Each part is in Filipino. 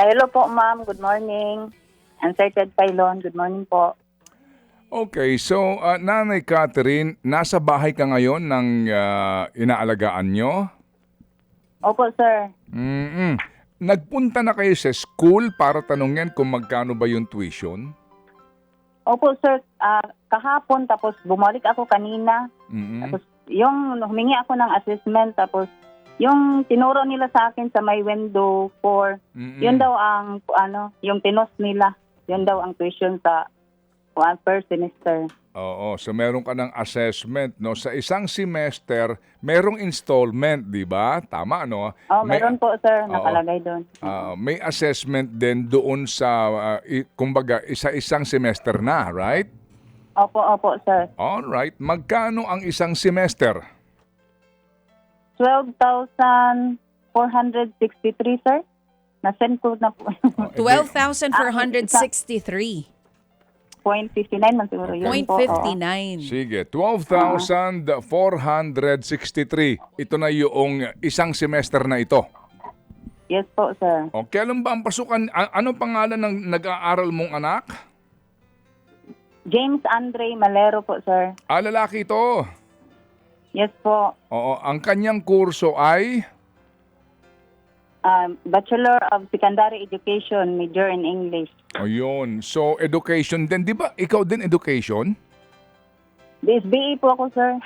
Hello po, ma'am. Good morning. Uncertain Pylon. Good morning po. Okay, so Nanay Catherine, nasa bahay ka ngayon ng inaalagaan nyo? Opo, sir. Mm-mm. Nagpunta na kayo sa school para tanungin kung magkano ba yung tuition? Opo, sir. Kahapon, tapos bumalik ako kanina. Mm-mm. Tapos yung humingi ako ng assessment, tapos yung tinuro nila sa akin sa may window 4, Mm-mm. yun daw ang, yung tinos nila. Yun daw ang tuition sa per semester. Oo, so meron ka ng assessment, no? Sa isang semester, merong installment, di ba? Tama, no? Oh, meron po, sir. Oo. Nakalagay doon. May assessment din doon sa, kumbaga, isa-isang semester na, right? Opo, sir. Alright, magkano ang isang semester? 12,463, sir. Na-send ko na po. 12,463. 0.59 man siguro yun po. 0.59. Sige, 12,463. Ito na yung isang semester na ito. Yes po, sir. O, kailan ba ang pasukan? Ano pangalan ng nag-aaral mong anak? James Andre Malero po, sir. Lalaki ito. Yes po. Oo, ang kanyang kurso ay... Bachelor of Secondary Education, major in English. Ayun. So, education din. Di ba ikaw din education? BSBA po ako, sir.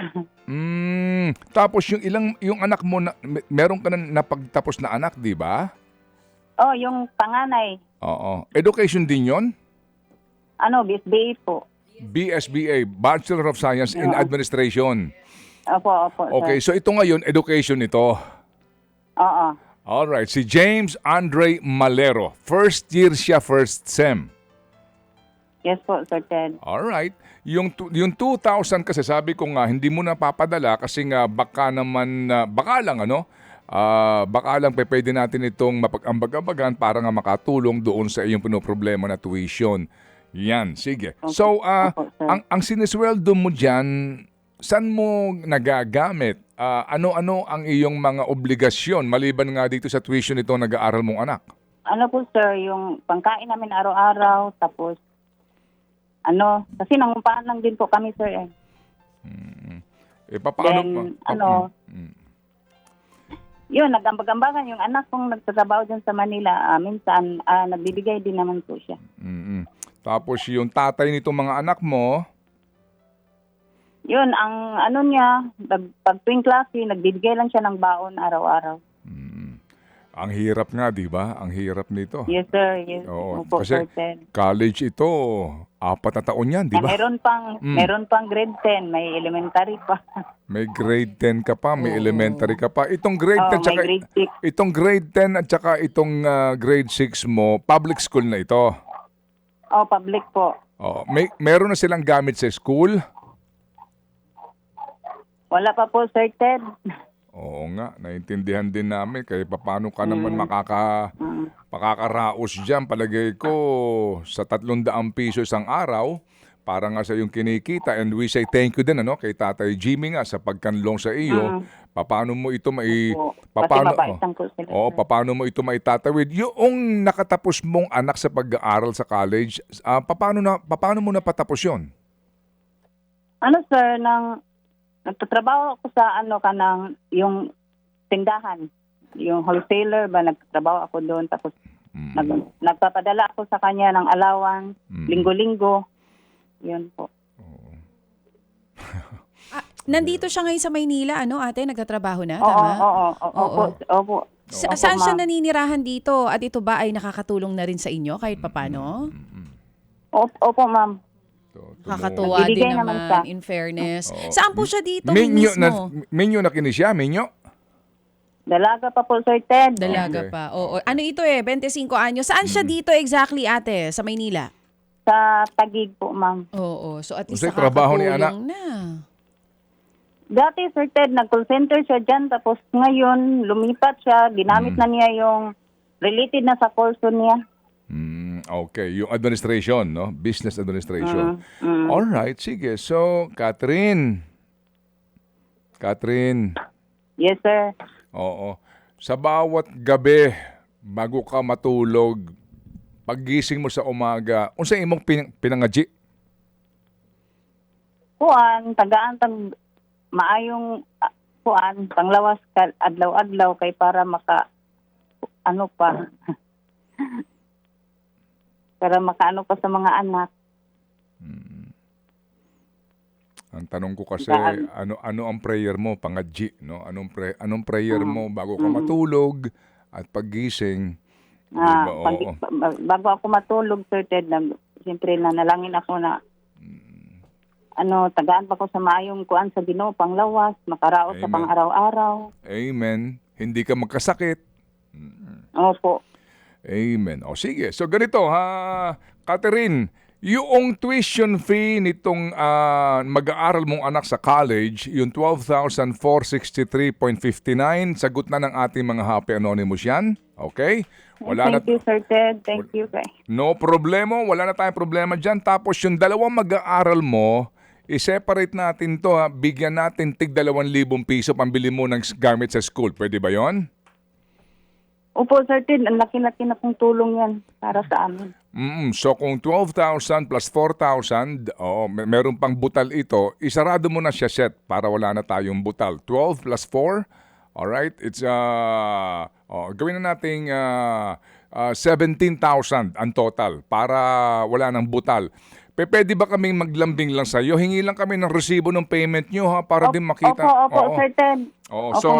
Tapos yung anak mo, meron ka na napagtapos na anak, di ba? Oh, yung panganay. Oo. Education din yon? BSBA po. BSBA, Bachelor of Science in Administration. Opo, Okay, sir. so ito ngayon, education ito. Oo. Alright, si James Andre Malero. First year siya, first sem. Yes po, Sir Ted. Alright. Yung 2,000 kasi sabi ko nga, hindi mo napapadala kasi nga baka naman, baka lang pwede natin itong mapag-ambag-ambagan para nga makatulong doon sa iyong pinoproblema na tuition. Yan, sige. So, Opo, sir. ang sinisweldo mo dyan, saan mo nagagamit? Ano-ano ang iyong mga obligasyon maliban nga dito sa tuition nito nag-aaral mong anak? Po, sir, yung pangkain namin araw-araw, tapos, kasi nangumpaan lang din po kami, sir, eh. Paano? Then, yun, nag-ambag-ambagan yung anak kong nagtatrabaho dyan sa Manila. Minsan, nagbibigay din naman po siya. Tapos yung tatay nitong mga anak mo, Yun, ang niya, pag tuwing klase, nagbibigay lang siya ng baon araw-araw. ang hirap nga, di ba? Ang hirap nito. Yes, sir. Yes. Oo, Opo, kasi Sir Ted. college ito, 4 na taon yan, di ba? Meron pang grade 10, may elementary pa. May grade 10 ka pa, may elementary ka pa. Itong grade 10 may tsaka, grade 6. itong grade 10 at saka itong grade 6 mo, public school na ito. Public po. Meron na silang gamit sa school? Wala pa po, Sir Ted. Oo nga, naintindihan din namin. Kaya paano ka naman makakaraos dyan? Palagay ko sa 300 piso isang araw, para nga sa iyong kinikita. And we say thank you din kay Tatay Jimmy nga sa pagkanlong sa iyo. Paano mo ito paano mo ito maitatawid? Yung nakatapos mong anak sa pag-aaral sa college, paano mo napatapos yon? Sir, nagtatrabaho ako sa yung tindahan. Yung wholesaler ba, nagtatrabaho ako doon. Tapos nagpapadala ako sa kanya ng allowance, linggo-linggo. Yun po. Nandito siya ngayon sa Maynila, ate? Nagtatrabaho na, Oo, tama? opo. Saan siya naninirahan dito? At ito ba ay nakakatulong na rin sa inyo kahit papano? Opo, ma'am. Kakatuwa din Nagbibigay naman siya. naman, in fairness. Saan po siya dito Minyo mismo? na kini siya, Minyo? Dalaga pa po, Sir Ted. Dalaga Okay. pa. Oo. Ano ito 25 anyo. Saan siya dito exactly, ate? Sa Maynila? Sa Taguig po, ma'am. Oo. So at least Kasi trabaho ni anak. nakakatulong na. Dati, Sir Ted, nag-call center siya dyan. Tapos ngayon, lumipat siya. Ginamit na niya yung related na sa course niya. Okay, yung administration, no? Business administration. All right, sige. So, Catherine. Yes, sir. Oo. Sa bawat gabi, bago ka matulog, paggising mo sa umaga, unsa imong pinangadji? Kuan, tagaan maayong kuan, panglawas ka adlaw-adlaw kay para ano pa. Para makaano pa sa mga anak. Ang tanong ko kasi, Daan. ano ang prayer mo, pangadji, no? Anong prayer mo bago ka matulog at paggising? Diba? Oo. Bago ako matulog, Sir Ted, siyempre nanalangin ako na tagaan pa ko sa maayong kuan sa Ginoo, panglawas, makaraos sa Amen. pang-araw-araw. Amen. Hindi ka magkasakit. Opo. Amen. O sige, so ganito ha, Catherine, yung tuition fee nitong mag-aaral mong anak sa college, yung 12,463.59, sagot na ng ating mga Happy Anonymous yan. Okay? Thank you, Sir Ted. Thank you. No problema, wala na tayong problema dyan. Tapos yung dalawang mag-aaral mo, i-separate natin to ha, bigyan natin tig 2,000 piso pambili mo ng gamit sa school. Pwede ba yon? Opo, Sir Ted. Ang laki-laki na pong tulong yan para sa amin. So kung 12,000 plus 4,000, meron pang butal ito, isarado mo na siya set para wala na tayong butal. 12 plus 4, alright? It's, gawin na nating 17,000 ang total para wala nang butal. Pwede ba kaming maglambing lang sa'yo? Hingi lang kami ng resibo ng payment nyo ha, para din makita. Opo, Sir Ted. Oo, Opo, so,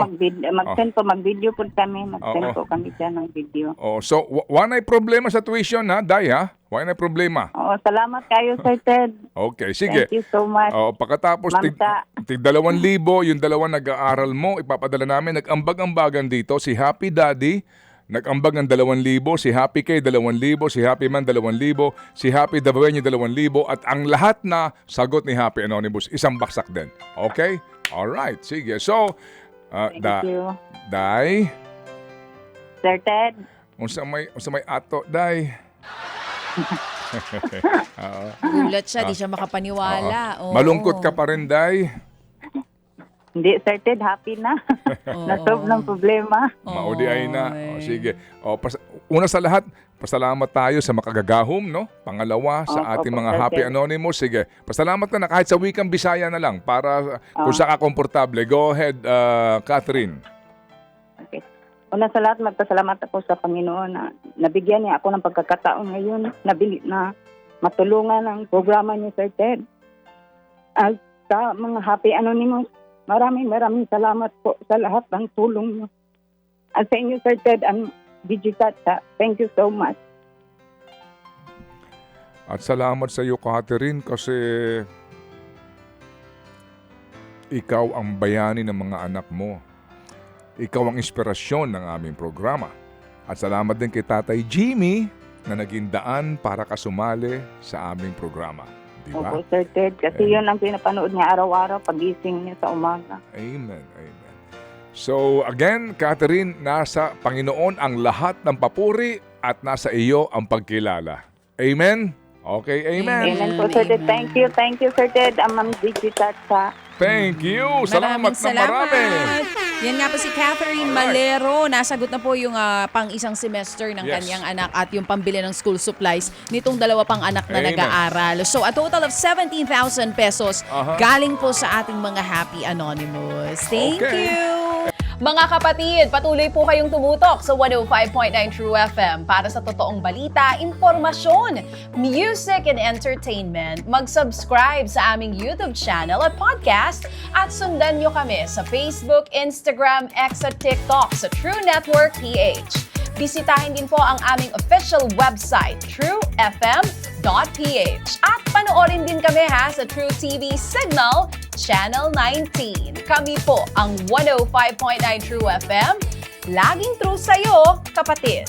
mag-video po kami. Mag-send po kami dyan ng video. so wala na problema sa tuition ha, Day ha? Wala na problema. Oo, salamat kayo, Sir Ted. Okay, sige. Thank you so much. Pagkatapos tig 2,000, yung dalawang nag-aaral mo, ipapadala namin. Nag-ambag-ambagan dito si Happy Daddy, nag-ambag ng 2,000, si Happy K 2,000, si Happy Man 2,000, si Happy Dabueño 2,000, at ang lahat na sagot ni Happy Anonymous, isang baksak din. Okay? Alright, sige. So, Thank you. Day, Sir Ted. unsa may ato, Day? Gulat siya, di siya makapaniwala. Oo. Malungkot ka pa rin, Day? Hindi, Sir Ted, happy na. Nasolve ng problema. Maudi ay na. Sige. Una sa lahat, pasalamat tayo sa makagagahom, no? Pangalawa, sa ating mga Happy Anonymous. Sige, pasalamat ka na kahit sa wikang Bisaya na lang para kung saan ka komportable. Go ahead, Catherine. Okay. Una sa lahat, magpasalamat ako sa Panginoon na nabigyan niya ako ng pagkakataon ngayon na matulungan ang programa niya, Sir Ted. At sa mga Happy Anonymous, maraming salamat po sa lahat ng tulong niyo. At sa inyo, Sir Ted, ang Digitata, thank you so much. At salamat sa iyo, Catherine, kasi ikaw ang bayani ng mga anak mo. Ikaw ang inspirasyon ng aming programa. At salamat din kay Tatay Jimmy na naging daan para ka sumali sa aming programa. Diba? Opo, Sir Ted, kasi yun ang pinapanood niya araw-araw pagising niya sa umaga. Amen. So again, Catherine, nasa Panginoon ang lahat ng papuri at nasa iyo ang pagkilala. Amen? Okay, amen. Amen po, Sir Ted. Thank you, Sir Ted, ang Ma'am Digitata. Thank you. Salamat na marami. Yan nga po si Catherine Malero. Nasagot na po yung pang-isang semester ng kanyang anak at yung pambili ng school supplies nitong dalawa pang anak na nag-aaral. So a total of 17,000 pesos galing po sa ating mga Happy Anonymous. Thank you. Mga kapatid, patuloy po kayong tumutok sa 105.9 True FM para sa totoong balita, impormasyon, music, and entertainment. Mag-subscribe sa aming YouTube channel at podcast at sundan nyo kami sa Facebook, Instagram, X at TikTok sa True Network PH. Bisitahin din po ang aming official website, truefm.ph. At panoorin din kami sa True TV Signal, Channel 19. Kami po ang 105.9 True FM. Laging true sa'yo, kapatid.